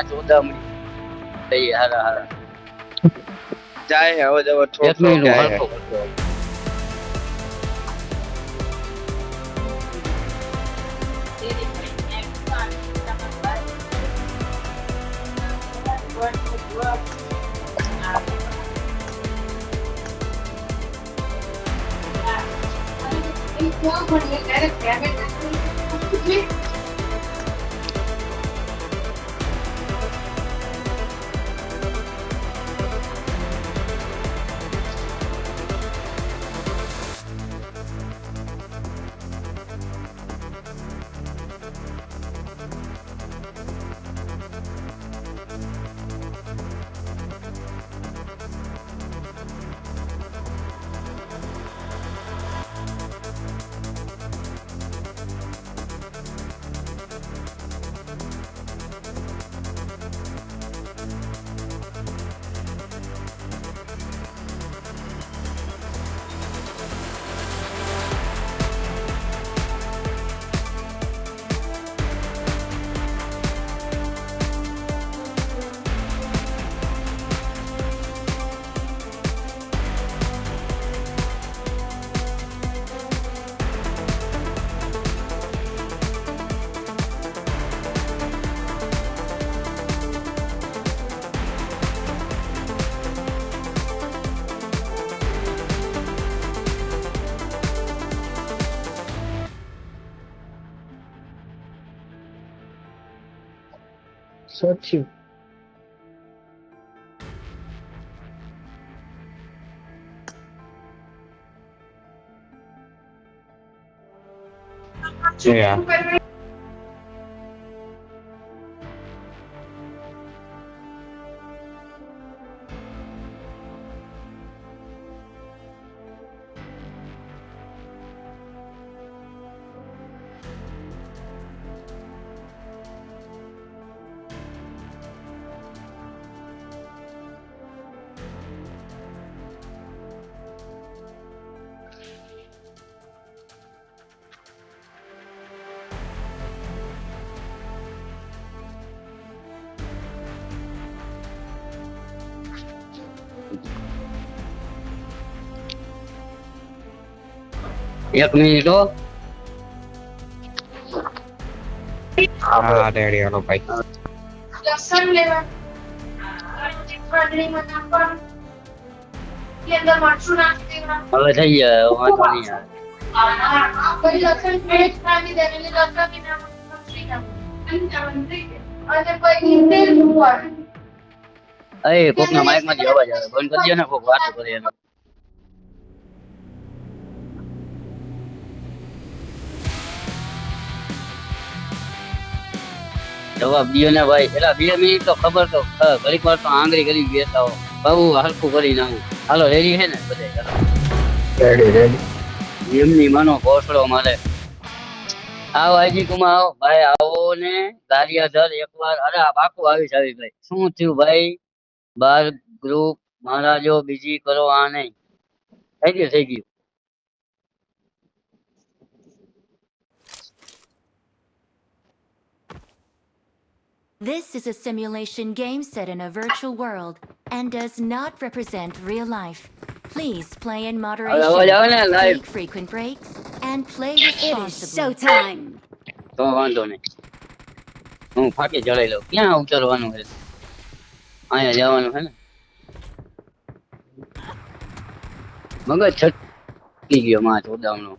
ચોદામણી હારા હારા જાય હવે જવો એક થોડો મિનિટ જાય હરખો કરતો સાચી Yeah. એક મિનિટ હો હા રેડી હાલો ભાઈ લસણ લેવા ચટણીમાં નાખવાનું કે અંદર મરચું નાખી દેવાનું હવે થઈ ગયા વાંધો નહીં પછી લસણ પેસ્ટ નાખી દેવાની લસણ બી નાખવાનું અને પછી તેલ મૂકવાનું એ કોકના માઇકમાંથી અવાજ આવે બંધ કરી દે ને કોક વાતો કરે એનો જવાબ દિયો ને ભાઈ એલા 2 મિનિટ તો ખબર તો ઘડીક વાર તો આંગળી કરી બેસા હો બહુ હલકું કરી નાખું હાલો રેડી છે ને બધે રેડી એમની માનો ઘોસડો મારે આવો આજી કુમાર આવો ભાઈ આવો ને ગારિયાધર એકવાર અરે આ પાકું આવી ભાઈ શું થયું ભાઈ બાર ગ્રુપ મારા જો બીજી કરો આ નહીં થઈ ગયું This is a simulation game set in a virtual world and does not represent real life. Please play in moderation, take frequent breaks, and play responsibly. It is showtime. તો વાંધો નહીં હું ફાટી જડાઈ લઉં ક્યાં ઉતરવાનું છે અહીંયા જવાનું છે ને મગજ છટકી ગયો માં ચોદામનો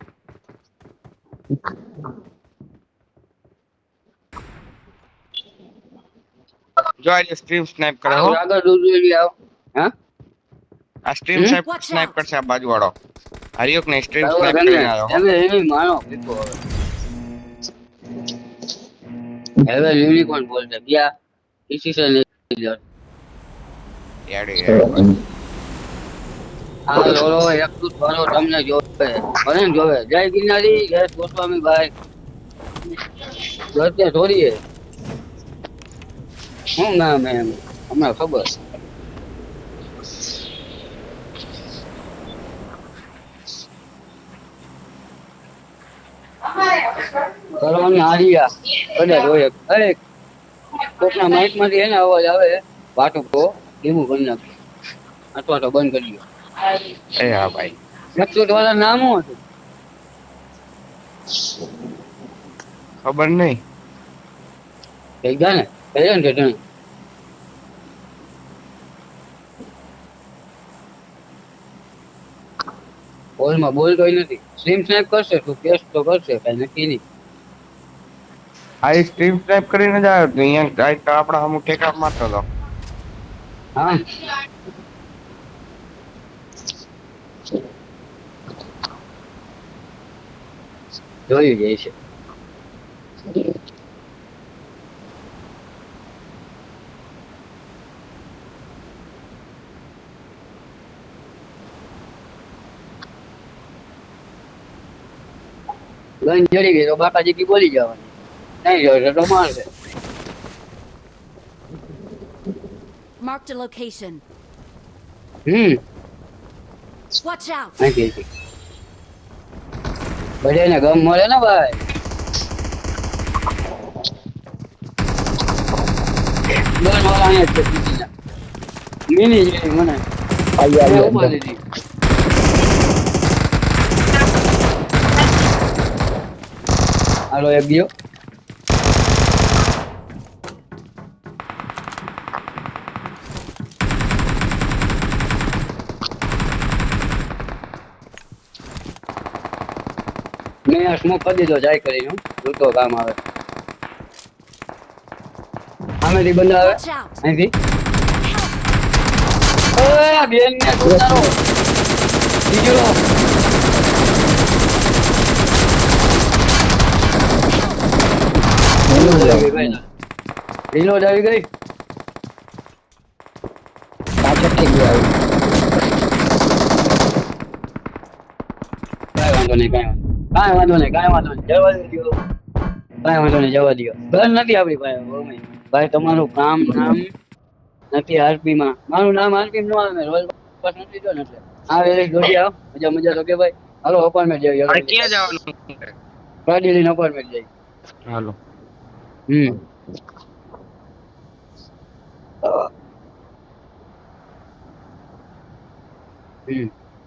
જો આ સ્ટ્રીમ સ્નાઈપ કરે હો આગળ દૂર આવ હા આ સ્ટ્રીમ સ્નાઈપ કરશે આ બાજુ વાળો હરિયોક ને સ્ટ્રીમ સ્નાઈપ કરીને આવ્યો એને માનો હવે યુનિકોર્ન બોલતે ગયા ઇસી સે યાડી આ લોરો એક તો થોડો તમને જોવે મને જોવે જય ગિરનારી જય ગોસ્વામી ભાઈ જોતે થોડી હું નામ એમ હમણાં ખબર કરવાની હારિયા કદાચ હોય કોકના માઇક માંથી એને અવાજ આવે વાતો તો ધીમું કરી નાખજો અથવા તો બંધ કરી દો. એ હા ભાઈ. નકશોટ વાળા નામ શું હતું? ખબર નહીં. ભેગા ને કહે ને કે બોલમાં બોલતો નથી. સ્ટ્રીમ સ્નેપ કરશે તું કેસ તો કરશે કઈ નક્કી નહીં. આ સ્ટ્રીમ સ્નેપ કરીને જ આવ્યો તો અહીંયા આપણા સામું ટેકા મારતો હતો. હા જોયું જાય છે. ગન જડી ગઈ તો બાકાજી કી બોલી જવાની નહીં જોયું તો મારશે. Marked a location. Watch out. નથી બધાને ગમ મળે ને ભાઈ. ગન વાળા અહીંયા જ છે બીજીના. મિની જેવી મને મેં ઉપાડી લીધી. હાલો એક ગયો. મેં આ સ્મોક કરી દીધો જાય કરીને લૂંટો કામ આવે. સામેથી બંધ આવે Watch out. અહીંથી. ઓય બેન ને સુતારો બીજો રીલોડ આવી ગઈ. પાછળ થઈ ગયો આવી. કાંઈ વાંધો નહીં જવા દો. કાંઈ વાંધો નહીં જવા દો. ઘર નથી આપણી પાસે ઓમે. ભાઈ તમારું કામ નામ નથી આરપી માં. મારું નામ આરપી નો આવે રોલ પાસ નથી જો ને એટલે આ વેલેસ દોડી આવ મજા તો કે ભાઈ હાલો અપાર્ટમેન્ટ જઈએ. અરે ક્યાં જવાનું? ગાડી લઈને અપાર્ટમેન્ટ જઈએ. હાલો.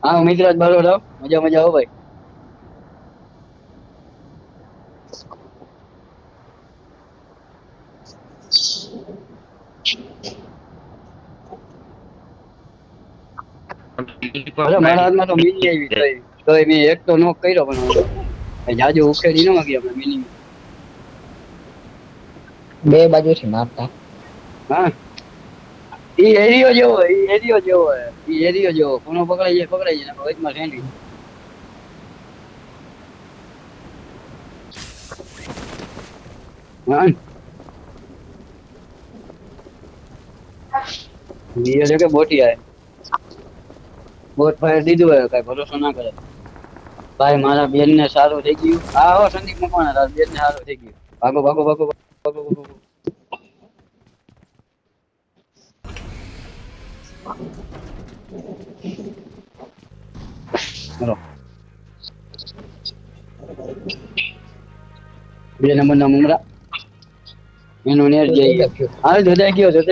હા મિત્રાજ બારો રાવ મજા આવો ભાઈ. અરે મારા હાથમાં તો મિની આવી તો મેં એક તો નોક કર્યો પણ જાજુ ઉખેડી ન વાગી આપણે મિની. બે બાજુથી મારતા. હા ઈ એરિયો જેવો કોનો પકડાઈ જાય ને વચમાં સેન્ડી. હા ઈ છે કે બોટી આવે બોટ ફાયર દીધું હોય કઈ ભરોસો ના કરે ભાઈ. મારા બેન ને સારું થઈ ગયું. હા હો સંદીપ મકવાણા તારા બેન ને સારું થઈ ગયું. ભાગો. ચલો 2 નંબરના મુમરા એનો નેર જઈએ. હા જતાઈ ગયો 2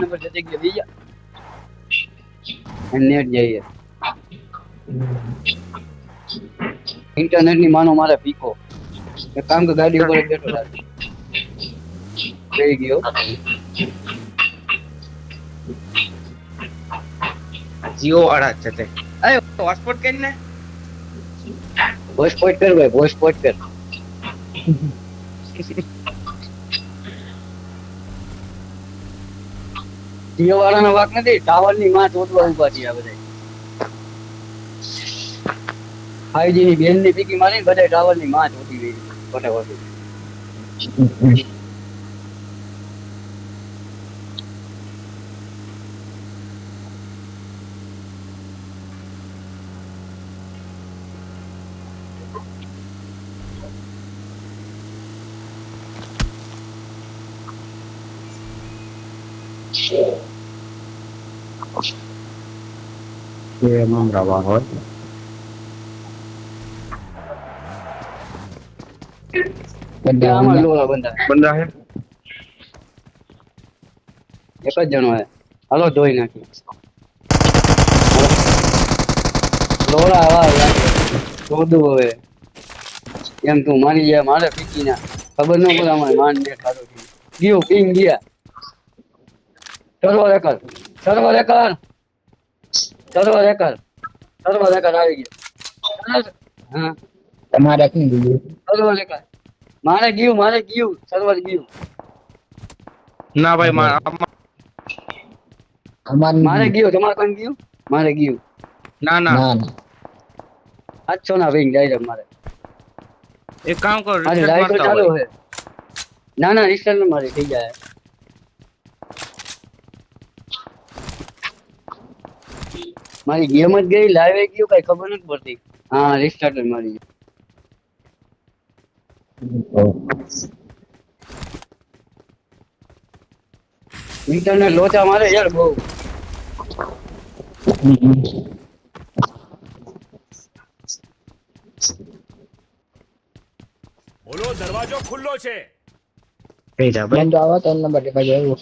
નંબર જતાઈ ગયો બીજા નેટ જઈએ. ઇન્ટરનેટ ની માનો મારે પીકો એક કામ કે ગાડી ઉપર બેઠો થઈ ગયો. જીઓ વાળા છે તે. અરે હોટસ્પોટ કરીને વોઇસ પોઈન્ટ કર ભાઈ વોઇસ પોઈન્ટ કર. જીઓ વાળાનો વાક નથી. ટાવર ની માં ચોટવા ઉભા છે આ બધા. 5G ની બેન ની પીકી મારીને બધા ટાવર ની માં ચોટી ગઈ ફટાફટ. એ મમરાવા હોય બધા આમાં લોલા બંધા બંદા હે એક જ જણો હે. હાલો ધોઈ નાખી. લોડા આવા લાગે. શોધું હવે. એમ તું મારી જાય મારે પીકી ના. ખબર ન પડે અમારે માન ને ખાધો છે. ગયું પીંગ ગયા. Server acre. Server acre. Server acre. Server acre આવી ગયો. હા. તમારે ક્યાં ગયું? Server acre. મારે ગયું સર્વર ગયું. ના ભાઈ મારે ગયું તમારે કોણ ગયું? મારે ગયું. ના ના ના ના 800 ના રિંગ ડાયરેક્ટ મારે. એક કામ કરો અરે reset લાઈટ મારતા ચાલુ હોય. છે. ના રિસ્ટર મારી થઈ જાય. મારી ગેમ જ ગઈ લાઈવ ગયું કઈ ખબર નથી પડતી. હા રિસ્ટાર્ટ મારી. ઇન્ટરનેટ લોચા મારે યાર બહુ. બોલો દરવાજો ખુલ્લો છે. થઈ જા ભાઈ. બંધો આવો 3 નંબર બાજુ આવ્યું.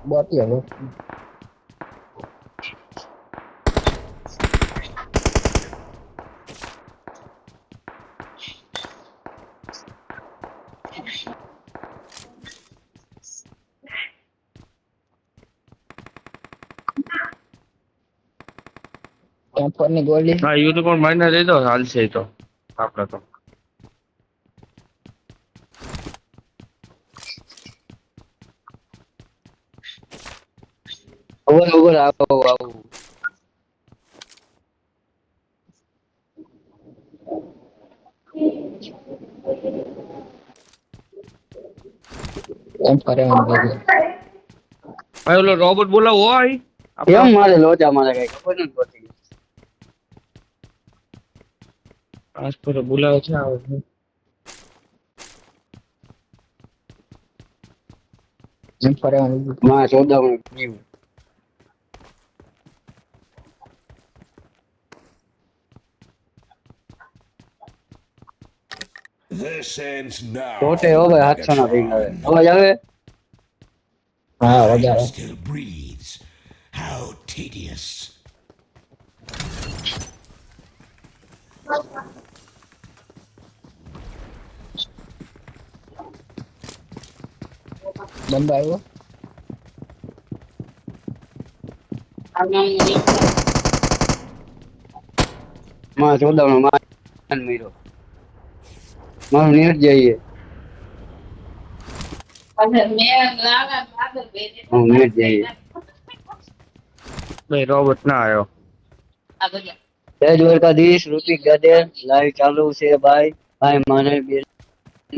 બોટી હવે કેમ્પર ની ગોળી હા યુનિકોર્ન મારીને લઈ દો હાલશે ઈ તો આપણે તો. ઓવર આવો. કેમ્પર એમ ગયું. ભાઈ ઓલો રોબોટ બોલાવો હોય કેમ મારે લોચા મારે કઈ ખબર નથી પડતી. આજ પર બોલાવો છે આવે. કેમ્પર એમ ગયું. માં 14 માં ગયું. This ends now. કોટે હવે 700 ના રિંગ આવે. અવાજ આવે? હા વધારે Still breathes. How tedious. બંધો આવ્યો. માં 14 માં માન મીરો. મારું નેટ જઈએ. હું નેટ જઈએ. ભાઈ રોબોટ ના આવ્યો. જય દ્વારકાધીશ ઋતિક ગાડેર લાઈવ ચાલુ છે ભાઈ. ભાઈ મારે બેન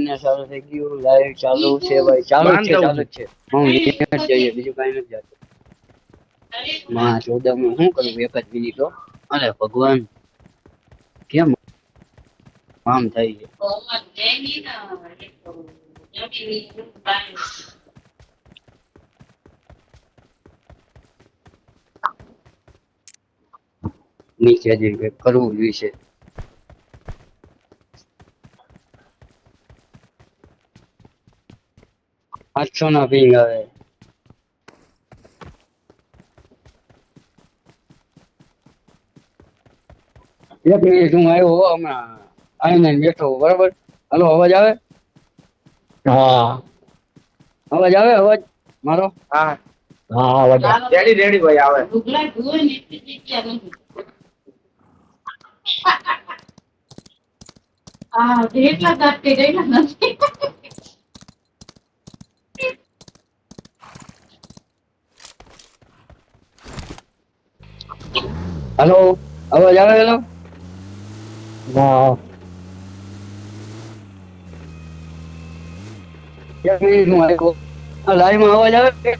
ને ચાલુ થઈ ગયું લાઈવ ચાલુ છે ભાઈ. ચાલુ જ છે. હું નેટ જઈએ બીજું કઈ નથી જાતું. માં 14 માં શું કરું એક જ મિનિટ. અરે ભગવાન કેમ આમ થઈ ગયું. નીચે જઈને કંઈક કરવું જોઈશે. આઠસો ના પિંગ આવે. એક મિનિટ હું આવ્યો હમણાં આવીને બેઠો બરાબર. હાલો અવાજ આવે? હા અવાજ મારો? હા હા વધારે રેડી ભાઈ આવે. હા એટલા તાપતી રહેલા નથી. હાલો અવાજ આવે? હેલો હા એક મિનિટ હું આવ્યો. લાઈવ માં અવાજ આવે?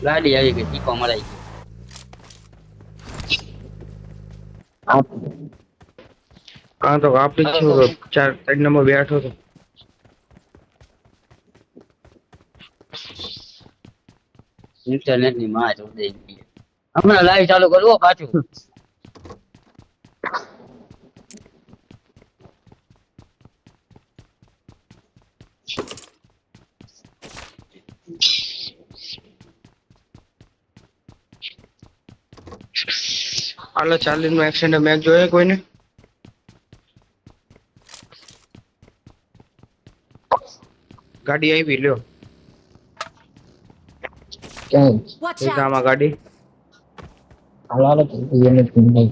ગાડી આવી ગઈ ટીકો મરાઈ ગઈ. કાં તો આપણી છું 4 નંબર બેઠો હતો. ઇન્ટરનેટ ની માં જ ઉડે ગઈ. હમણાં લાઈવ ચાલુ કરવો પાછું. હાલો 40 નો એક્શન મેચ જોઈએ કોઈને? ગાડી આવી લ્યો. ક્યાં Watch એક out! આમાં ગાડી. હાલો હાલો એને નહીં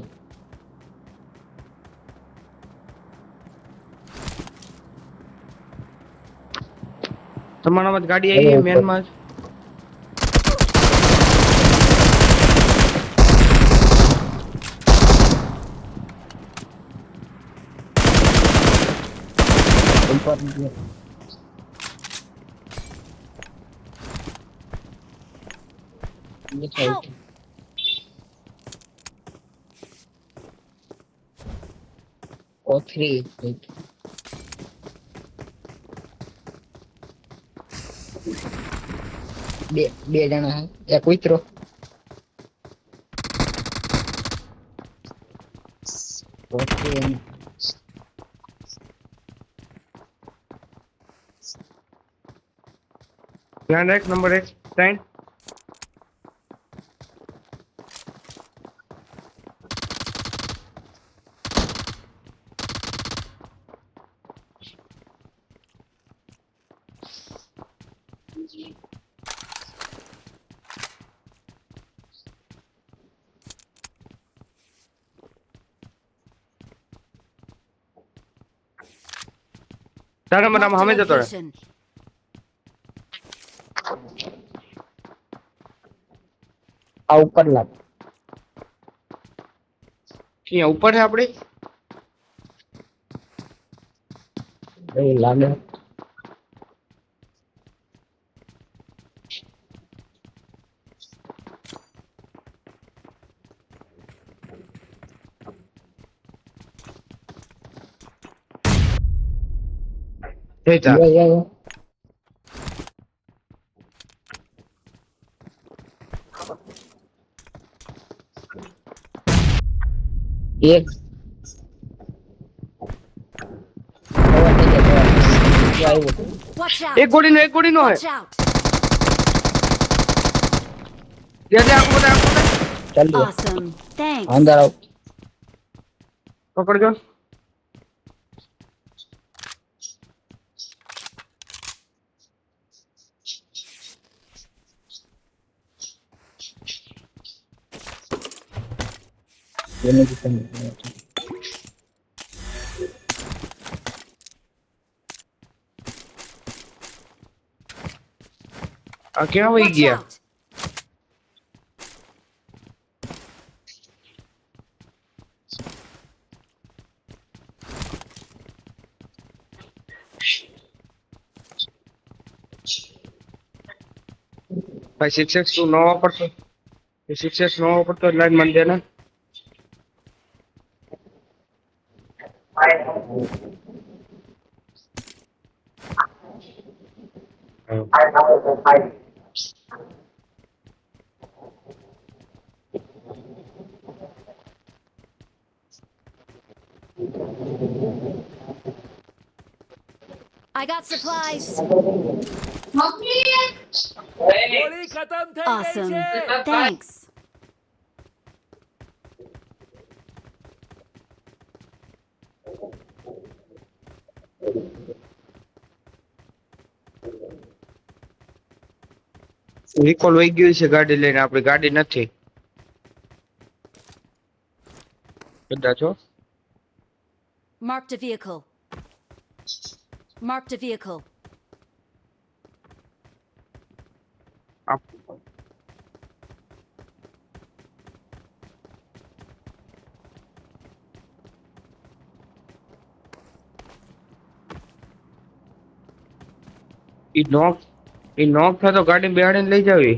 તમારામાં જ ગાડી આવી મેન માં જ. ઉપર ગયો. Help! O3 બે જણા હે એક ઉતરો ઓકે ધ્યાન રાખ નંબર 1 સ્ટાઈન. તારા મને Marked a સામે જતો રહે. location. આ ઉપર લાગ ક્યાં ઉપર છે આપણે? એવું લાગે જયતા યો એક Watch out! એક ગોળીનો હે. Watch out! જે આખું બધા ચાલ Awesome. Thanks. અંદર આવ પકડજો. એને દીકન આ ક્યાં વહી Watch ગયા? out! ભાઈ 6x તું ન વાપરતો? એ 6x ન વાપરતો લાઈન મને દે ને. I got supplies. મમ્મી ગોળી ખતમ થઈ ગઈ Awesome. છે. Thanks. રિકોલ વહી ગયું છે ગાડી લઈને. આપણી ગાડી નથી કદાચ હો. Marked a vehicle. Marked a vehicle. એ નોક થાય તો ગાડી બેહાડીને લઈ જાવી.